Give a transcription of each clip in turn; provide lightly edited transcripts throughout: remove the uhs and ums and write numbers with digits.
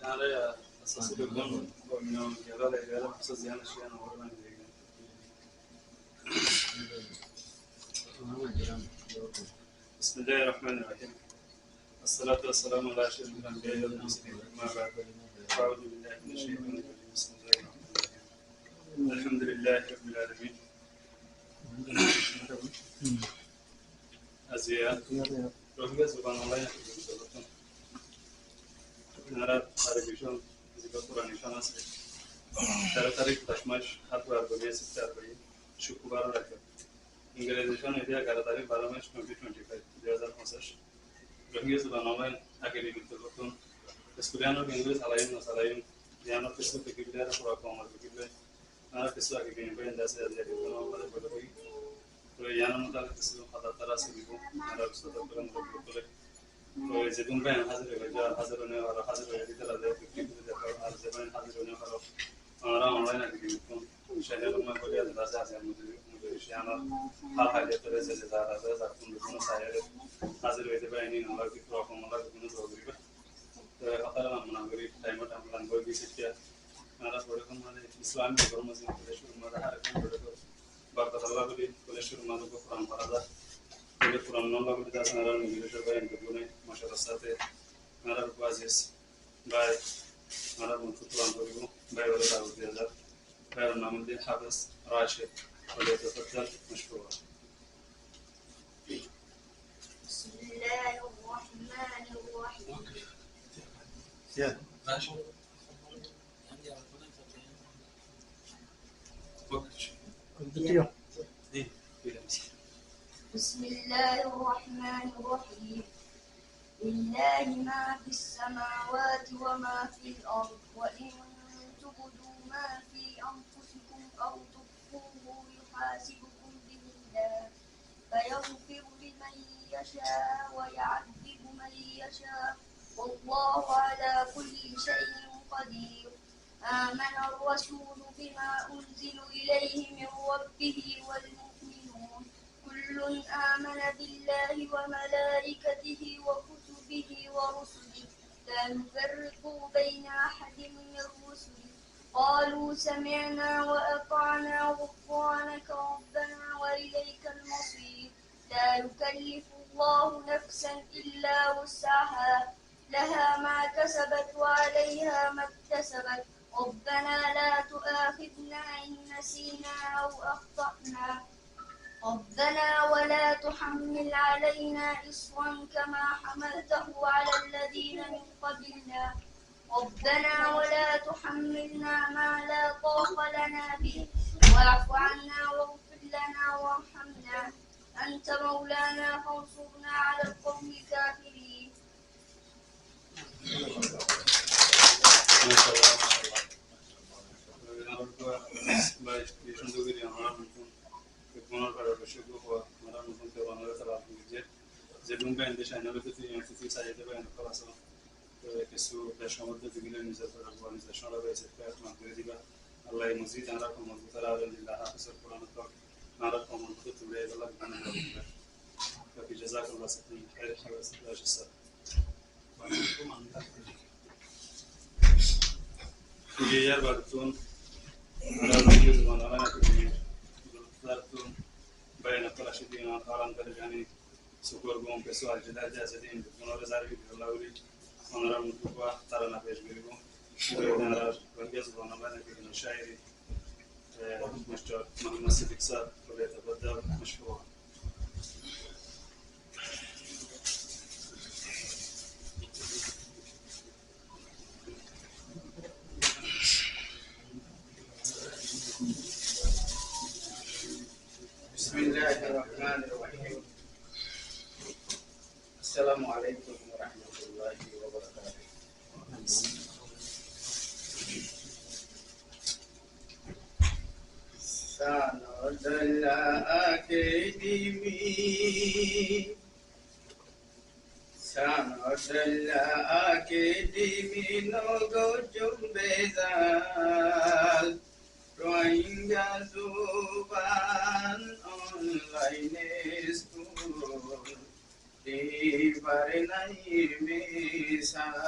يعني أساس الجون من جلال أساس زيان الشيء أنا أقول بسم الله الرحمن الرحيم. الصلاة والسلام على أشرف الأنبياء والمرسلين. أما بعد أعوذ بالله من الشيطان الرجيم. بسم الله الرحمن الرحيم. الحمد لله رب العالمين. أزياء ربنا سبحانه وتعالى نرى أربيشون ذكر قرآن شان أصلي. ترى تاريخ تشمش حتى 446 شكوبار ركب. إنجليزيشون إذا كذا تاريخ 12 مارس 2025 2025 ربنا سبحانه وتعالى أكيد بيتكلم. Estudiando que inglés alayin ya no pienso que quiera por acá que nada pienso que viene de hacer ya que no vale por hoy pero ya no tal que se lo hada tara se vivo nada gusto de por un poco तो जब तुम पे हाजिर हो जाओ हाजिर होने वाला हाजिर हो जाए इधर आते हैं फिर देखो आज जब मैं हाजिर होने वाला हमारा ऑनलाइन एक्टिविटी तो शहर में कोई अंदाज़ आ जाए मुझे शियाना हाल हाल ये तरह से ज़्यादा तुम लोगों ने सारे हाजिर हुए थे भाई नहीं हमारा की प्रॉब्लम हमारा की ज़रूरी है أقل من أمريكا دائما أمران بودي سكيا أنا أقول لكم هذا الإسلام يقول مسلم كل شيء ما ده حركة بعد الله بدي كل شيء ما ده كفران هذا كل كفران الله بدي ده سنرى نقول شو بين كبونه ما شاء الله ساته أنا بقاسيس باي أنا بنفطران بقوله باي ولا داود هذا باي النام ده حافظ راشد ولا تفضل مشكورا بسم الله الرحمن الرحيم يا ماشي بسم الله الرحمن الرحيم لله ما في السماوات وما في الأرض وإن تبدوا ما في أنفسكم أو تخفوه يحاسبكم به الله فيغفر لمن يشاء ويعذب من يشاء والله على كل شيء قدير آمن الرسول بما أنزل إليه من ربه والمؤمنون كل آمن بالله وملائكته وكتبه ورسله لا نفرق بين أحد من الرسل قالوا سمعنا وأطعنا غفرانك ربنا وإليك المصير لا يكلف الله نفسا إلا وسعها لها ما كسبت وعليها ما اكتسبت ربنا لا تؤاخذنا إن نسينا أو أخطأنا ربنا ولا تحمل علينا إصرا كما حملته على الذين من قبلنا ربنا ولا تحملنا ما لا طاقة لنا به واعف عنا واغفر لنا وارحمنا أنت مولانا فانصرنا على القوم الكافرين ما شاء الله باي يشندو غير أمران ممكن يكونوا كذا بشكل هو أمران ممكن تبانه ترى بيجي زبون بين دش أنا بتوتي يعني توتي سايد بين خلاص كسو دشامر تجيله نزل فرقوا نزل شان ربع سكر ما تريد بقى الله يمزيد أنا رقم مزبوط على الله حسب القرآن الكريم أنا رقم مزبوط تبلي الله بنا نقول ففي جزاك الله خير حاجة لا جزاء Kuliah batun, ada lagi zaman orang yang kuliah, batun, bayar nak kelas ini orang kerjani, syukur gom pesual jadi jadi orang rezeki berlalu, orang muda tarana pejbiri gom, orang kerja zaman orang yang kita syairi, Mr. Muhammad Siddiq Sir, boleh terbetul, masyhur. بسم الله الرحمن الرحيم السلام عليكم ورحمة الله وبركاته سند الأكاديمي نوغو جنبزال Rohingya জুবান অনলাইনে school দিবার নাই মিশাল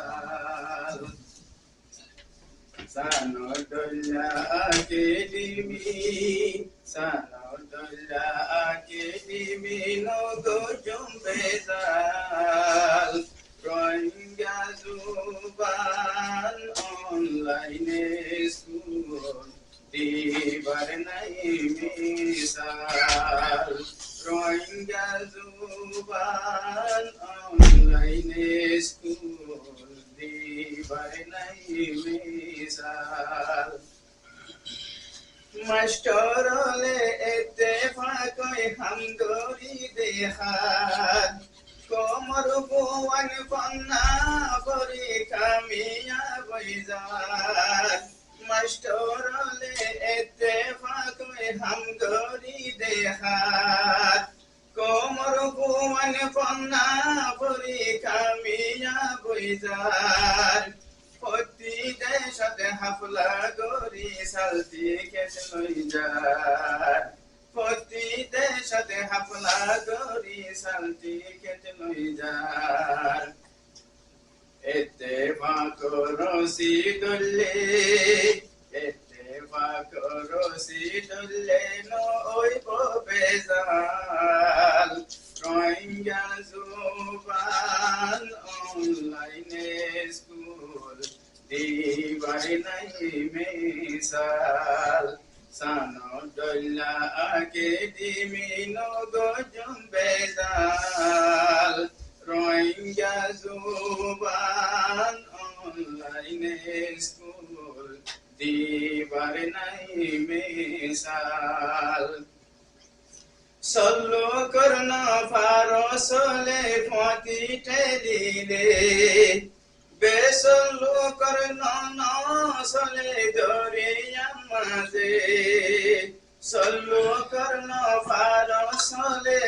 সানদুল্লাহ academy নগজম বেজাল রোহিঙ্গা জুবান অনলাইনে school দিবার নাই মিশাল রোহিঙ্গা জুবান অনলাইনে স্কুল দিবার নাই মিশাল মাস্টারলে ইত্তেফাক হামদরি দেখাত কোমর বুয়ান পন্না পরি কামিয়া বইজাত মাস্টারলে ইত্তেফাক হামদরি দেখাত কোমর বুয়ান পন্না পরি কামিয়া বইজাত প্রতি দেশতে হাফলা গরি সালতি কেস লই যায় প্রতি দেশতে হাফলা গরি সালতি কেস লই যায় ইত্তেফাক রশিদুল্লে নইব বেজাল রোহিঙ্গা জুবান অনলাইনে স্কুল দিবার নাই মিশাল সানদুল্লাহ একাডেমি নগজম বেজাল রোহিঙ্গা জুবান অনলাইনে স্কুল দিবার নাই মিশাল সল্লো করনা ফারসলে ফাতি টেলিলে বেসল্লো করনা নসলে দরিয়া মাঝে সল্লো করনা ফারসলে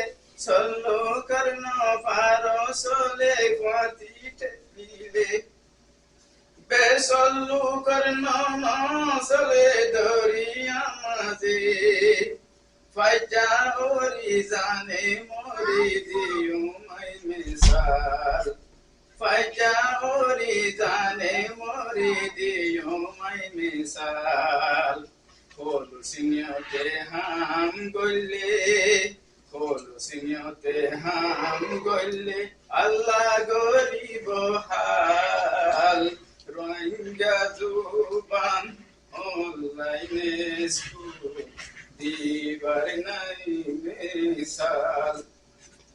ফাতি টেলিলে বেসল্লো করনা নসলে দরিয়া মাঝে ফাইজা ওরি জানে মরি দিও মাই মিসাল ফাইজা ওরি জানে মরি দিও মাই মিসাল খোলু সিনিয়তে হাম গল্লে আল্লাহ গরিব হাল রোহিঙ্গা জুবান অনলাইনে স্কুল দিবার নাই মিশাল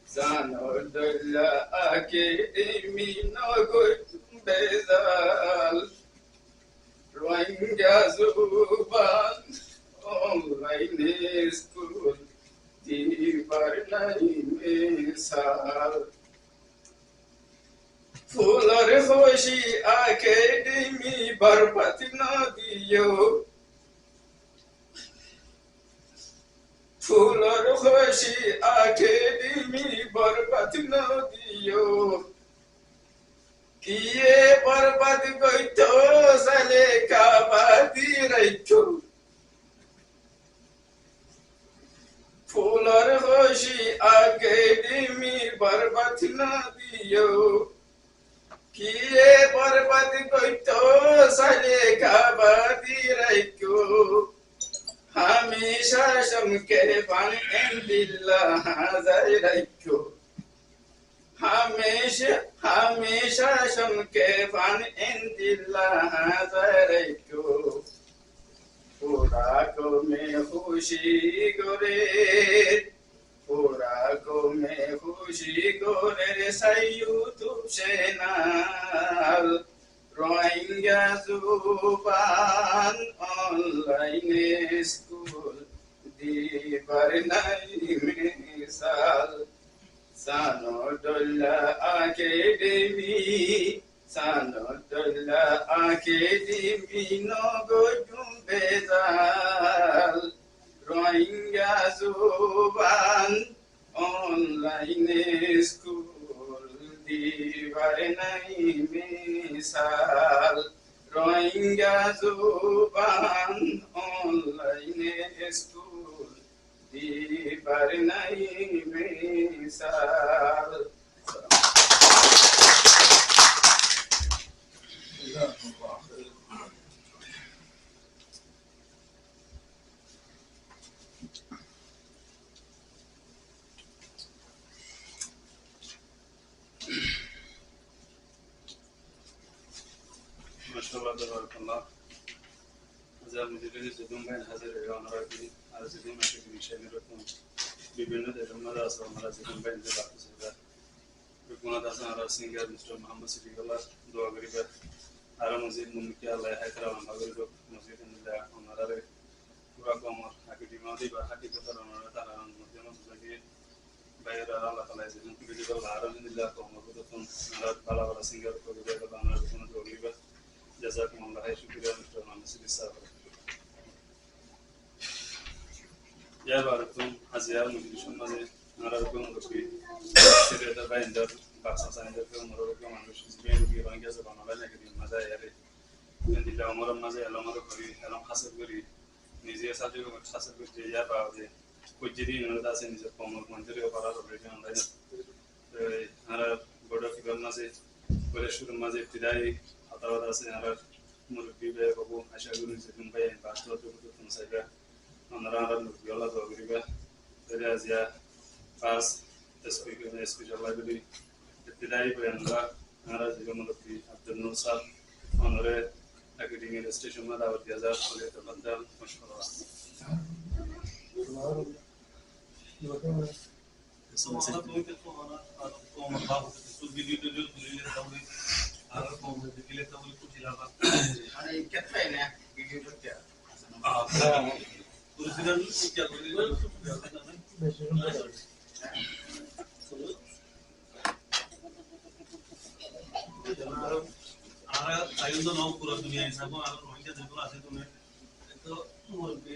সানদুল্লাহ একাডেমি নগজম বেজাল রোহিঙ্গা জুবান অনলাইনে স্কুল দিবার নাই মিশাল ফুলর খুশি একাডেমি বরবাদ না দিও ফুলর খুশি একাডেমি বরবাদ না দিও কিয়ে বরবাদ কইতো সালে কাবাদি রাইতো ফুলর খুশি একাডেমি বরবাদ না দিও কিয়ে বরবাদ কইতো সালে কাবাদি রাইতো हमेशा शमके पान इंदिल्लाह जाय रखो हमेशा शमके पान इंदिल्लाह जाय रखो पूरा को में खुशी गोरे सायु तुझे नाल রোহিঙ্গা জুবান অনলাইনে স্কুল দিবার নাই মিশাল সানদুল্লাহ একাডেমি নগজম বেজাল রোহিঙ্গা জুবান অনলাইনে স্কুল দিবার নাই মিশাল রোহিঙ্গা জুবান অনলাইন online school দিবার নাই মিসাল। মাশাআল্লাহ তাবারাকাল্লাহ। হাজার মুজিবুল জুদুম ভাই হাজার ওনারা কি আর জুদুম আছে কি বিষয় এরকম বিভিন্ন দেশের মধ্যে আছে আমরা জুদুম ভাই যে বাকি সেটা কোন দাসা আর সিঙ্গার মিস্টার মোহাম্মদ সিদ্দিকুল্লাহ দোয়া করিবা আর মসজিদ মুমকি আল্লাহ হায়দার আমাদের লোক মসজিদ নিলা ওনারা পুরা কমর হাকিটি মাদি বা হাকিটি কথা ওনারা তারা মধ্যে মধ্যে বাইরে আল্লাহ তাআলা জুদুম কি দিবা আর নিলা কমর তো কোন আর ভালো ভালো সিঙ্গার করে দেবা আমরা কোন দোয়া করিবা জাযাকুমুল্লাহ খাইর শুকরিয়া মিস্টার মোহাম্মদ সিদ্দিক সাহেব। Ya baratum aziyar mujlishin maze nararkum lopi sireta bayindar baksa sayindar ke umroke manush zibin ki rangi se banala ne ki maza yare endila umro maze alamar kori alam hasab kori nije saje ko hasab kori ya baade kujiri nada se nije komor manjere opara robe anda nara bodo figure maze bole shuru maze ibtidai atawada se nara murbi be babu asha guru zibin bayin basto to tun saiba onaran yola dogriba terezia pas speaker library ibtidai bayanla nara jigamulki abdul nusar onore academic station ma davat diya khole tabandal mashkura समझा तो कि तो हमारा तो बाबू तो video जो ले तब আর কম দিলে তো कुछ इलाका মানে কেটে না ভিডিও করতে प्रेसिडेंट क्या बोलेगा বেশি সুন্দর আর আয়ুধ নাও পুরো দুনিয়া হিসাব আর রোহিঙ্গা যেগুলো আছে তুমি তো মুরব্বী